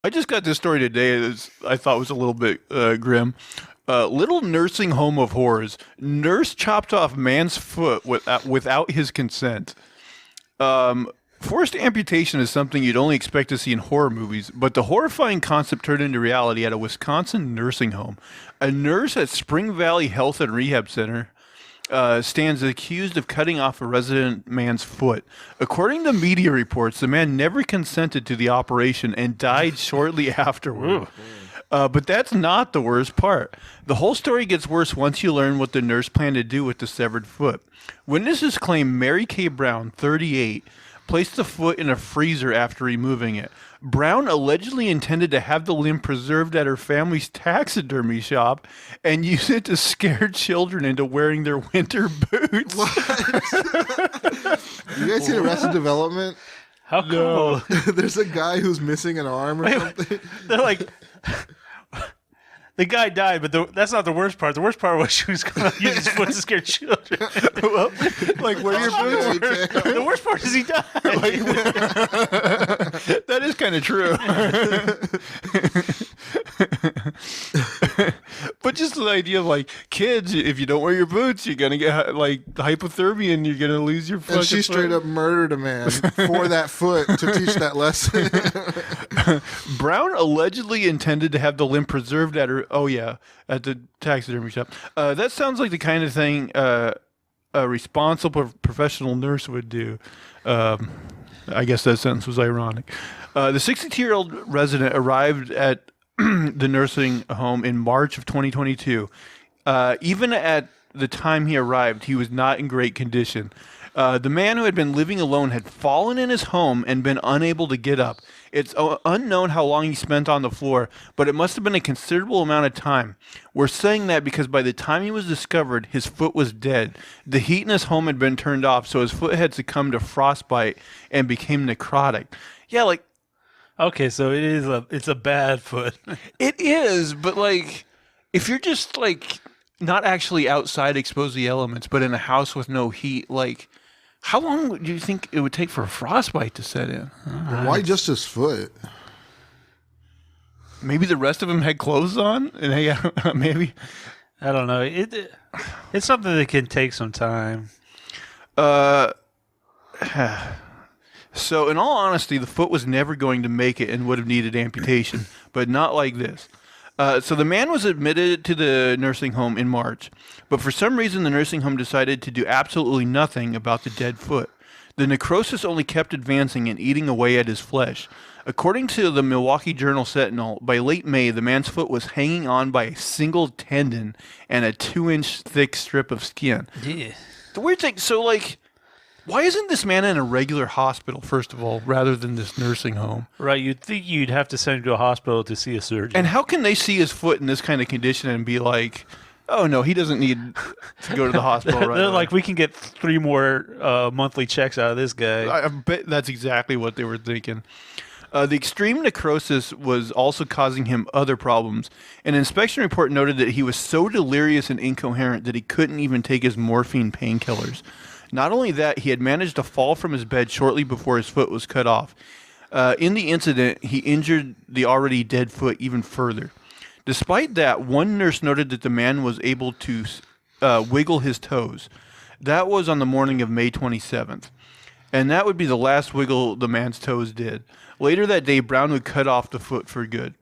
I just got this story today that I thought was a little bit grim. Little nursing home of horrors. Nurse chopped off man's foot without his consent. Forced amputation is something you'd only expect to see in horror movies, but the horrifying concept turned into reality at a Wisconsin nursing home. A nurse at Spring Valley Health and Rehab Center stands accused of cutting off a resident man's foot. According to media reports, the man never consented to the operation and died shortly afterward. But that's not the worst part. The whole story gets worse once you learn what the nurse planned to do with the severed foot. Witnesses claim Mary Kay Brown, 38, placed the foot in a freezer after removing it. Brown allegedly intended to have the limb preserved at her family's taxidermy shop and use it to scare children into wearing their winter boots. You guys seen Arrested Development? How cool. There's a guy who's missing an arm or something. They're like, the guy died, but that's not the worst part. The worst part was she was going to use his foot to scare children. Well, like, wear your boots. The worst part is he died. That is kind of true. But just the idea of, like, kids, if you don't wear your boots, you're going to get, like, hypothermia and you're going to lose your fucking And she straight up murdered a man for that foot to teach that lesson. Brown allegedly intended to have the limb preserved at the taxidermy shop. That sounds like the kind of thing a responsible professional nurse would do. I guess that sentence was ironic. The 62-year-old resident arrived at the nursing home in March of 2022. Even at the time he arrived, he was not in great condition. The man who had been living alone had fallen in his home and been unable to get up. It's unknown how long he spent on the floor, but it must have been a considerable amount of time. We're saying that because by the time he was discovered, his foot was dead. The heat in his home had been turned off, so his foot had succumbed to frostbite and became necrotic. Yeah, like... Okay, so it's a bad foot. It is, but, like, if you're just, like, not actually outside exposed to the elements, but in a house with no heat, like... How long do you think it would take for a frostbite to set in? Why just his foot? Maybe the rest of him had clothes on, and maybe I don't know. It's something that can take some time. So, in all honesty, the foot was never going to make it and would have needed amputation, but not like this. So the man was admitted to the nursing home in March, but for some reason the nursing home decided to do absolutely nothing about the dead foot. The necrosis only kept advancing and eating away at his flesh. According to the Milwaukee Journal Sentinel, by late May, the man's foot was hanging on by a single tendon and a 2-inch thick strip of skin. Yeah. The weird thing, so, like... Why isn't this man in a regular hospital, first of all, rather than this nursing home? Right, you'd think you'd have to send him to a hospital to see a surgeon. And how can they see his foot in this kind of condition and be like, oh, no, he doesn't need to go to the hospital right They're away. like, we can get 3 more monthly checks out of this guy. I bet that's exactly what they were thinking. The extreme necrosis was also causing him other problems. An inspection report noted that he was so delirious and incoherent that he couldn't even take his morphine painkillers. Not only that, he had managed to fall from his bed shortly before his foot was cut off. In the incident, he injured the already dead foot even further. Despite that, one nurse noted that the man was able to wiggle his toes. That was on the morning of May 27th. And that would be the last wiggle the man's toes did. Later that day, Brown would cut off the foot for good.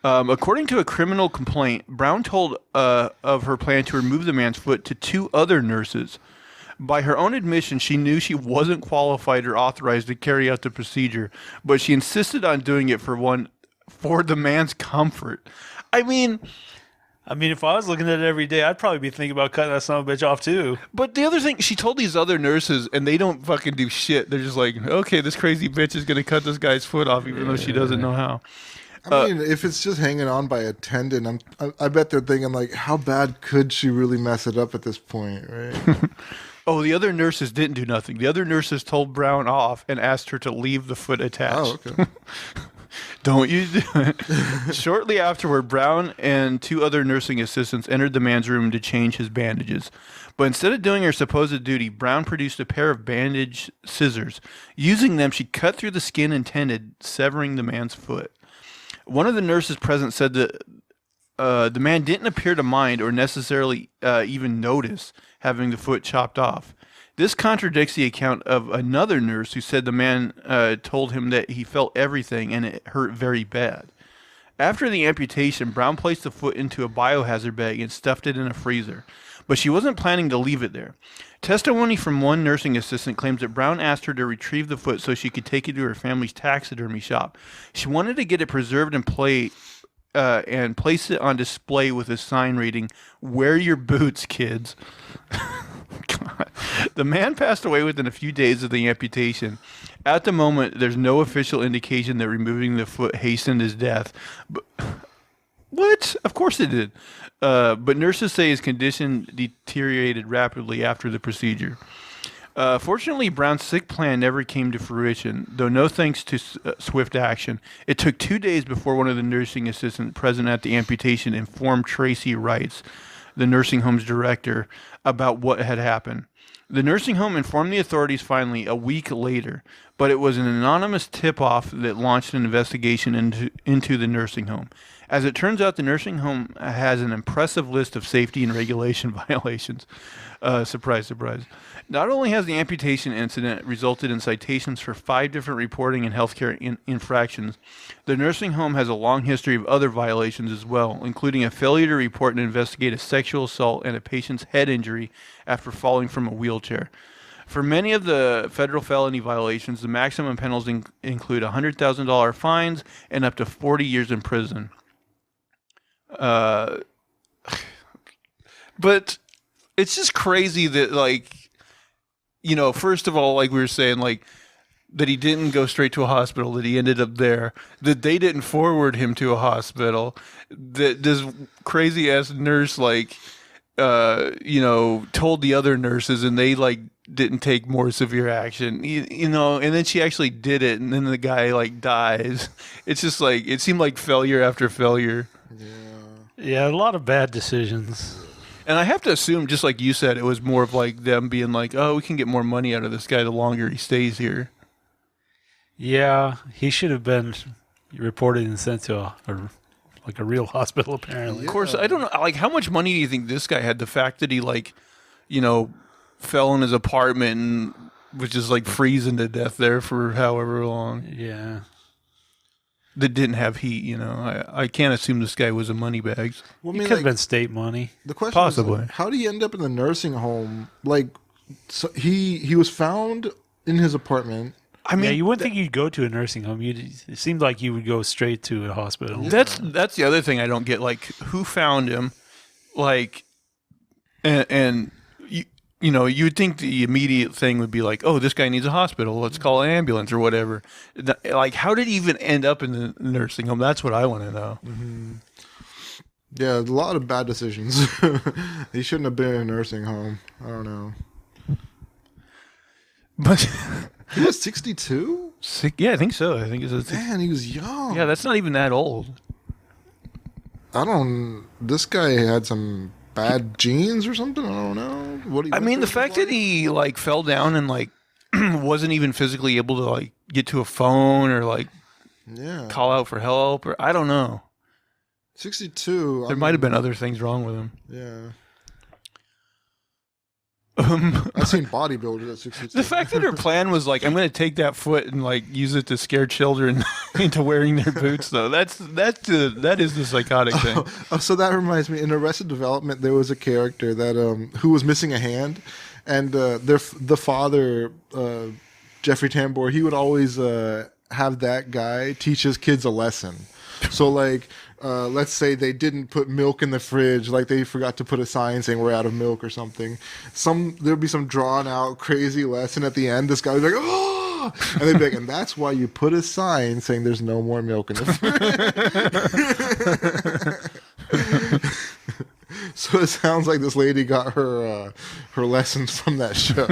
According to a criminal complaint, Brown told of her plan to remove the man's foot to 2 other nurses. By her own admission, she knew she wasn't qualified or authorized to carry out the procedure, but she insisted on doing it for the man's comfort. I mean, if I was looking at it every day, I'd probably be thinking about cutting that son of a bitch off too. but the other thing, she told these other nurses, and they don't fucking do shit. They're just like, okay, this crazy bitch is going to cut this guy's foot off, even though she doesn't know how. I mean, if it's just hanging on by a tendon, I bet they're thinking, like, how bad could she really mess it up at this point, right? Oh, the other nurses didn't do nothing. The other nurses told Brown off and asked her to leave the foot attached. Oh, okay. Don't you do it. Shortly afterward, Brown and 2 other nursing assistants entered the man's room to change his bandages. But instead of doing her supposed duty, Brown produced a pair of bandage scissors. Using them, she cut through the skin and tendon, severing the man's foot. One of the nurses present said that the man didn't appear to mind or necessarily even notice having the foot chopped off. This contradicts the account of another nurse who said the man told him that he felt everything and it hurt very bad. After the amputation, Brown placed the foot into a biohazard bag and stuffed it in a freezer, but she wasn't planning to leave it there. Testimony from one nursing assistant claims that Brown asked her to retrieve the foot so she could take it to her family's taxidermy shop. She wanted to get it preserved and place it on display with a sign reading, "Wear your boots, kids." God. The man passed away within a few days of the amputation. At the moment, there's no official indication that removing the foot hastened his death. But, what? Of course it did. But nurses say his condition deteriorated rapidly after the procedure. Fortunately, Brown's sick plan never came to fruition, though no thanks to swift action. It took 2 days before one of the nursing assistants present at the amputation informed Tracy Wrights, the nursing home's director, about what had happened. The nursing home informed the authorities finally a week later, but it was an anonymous tip-off that launched an investigation into the nursing home. As it turns out, the nursing home has an impressive list of safety and regulation violations. Surprise, surprise. Not only has the amputation incident resulted in citations for 5 different reporting and healthcare infractions, the nursing home has a long history of other violations as well, including a failure to report and investigate a sexual assault and a patient's head injury after falling from a wheelchair. For many of the federal felony violations, the maximum penalties include $100,000 fines and up to 40 years in prison. But it's just crazy that, like, you know, first of all, like we were saying, like, that he didn't go straight to a hospital, that he ended up there, that they didn't forward him to a hospital, that this crazy ass nurse, like, you know, told the other nurses and they, like, didn't take more severe action, you know, and then she actually did it and then the guy, like, dies. It's just like, it seemed like failure after failure. Yeah, a lot of bad decisions. And I have to assume, just like you said, it was more of like them being like, oh, we can get more money out of this guy the longer he stays here. Yeah, he should have been reported and sent to a real hospital, apparently. Of course, I don't know. Like, how much money do you think this guy had? The fact that he, like, you know, fell in his apartment and was just like freezing to death there for however long. Yeah. That didn't have heat, you know. I can't assume this guy was a moneybags. Well, I It mean, could have like, been state money. the question Possibly. is, like, how did he end up in the nursing home? Like, so he was found in his apartment. I mean, Yeah, you wouldn't think you'd go to a nursing home. It seemed like you would go straight to a hospital. that's the other thing I don't get. Like, who found him? Like, and you know, you would think the immediate thing would be like, oh, this guy needs a hospital. Let's call an ambulance or whatever. Like, how did he even end up in the nursing home? That's what I want to know. Mm-hmm. Yeah, a lot of bad decisions. He shouldn't have been in a nursing home. I don't know. But He was 62? yeah, I think so. I think it's Man, he was young. yeah, that's not even that old. This guy had some bad genes or something. I don't know. What I mean, the fact that he like fell down and like wasn't even physically able to like get to a phone or like call out for help, or I don't know. 62. There might have been other things wrong with him. Yeah. I've seen bodybuilders at 62. The fact that her plan was like, I'm going to take that foot and like use it to scare children into wearing their boots, though. That is the psychotic thing. So that reminds me. In Arrested Development, there was a character that who was missing a hand, and the father, Jeffrey Tambor, he would always have that guy teach his kids a lesson. So like, let's say they didn't put milk in the fridge, like they forgot to put a sign saying we're out of milk or something. There'd be some drawn out crazy lesson at the end. This guy was like, oh, and they'd be like, and that's why you put a sign saying there's no more milk in the fridge. So it sounds like this lady got her lessons from that show.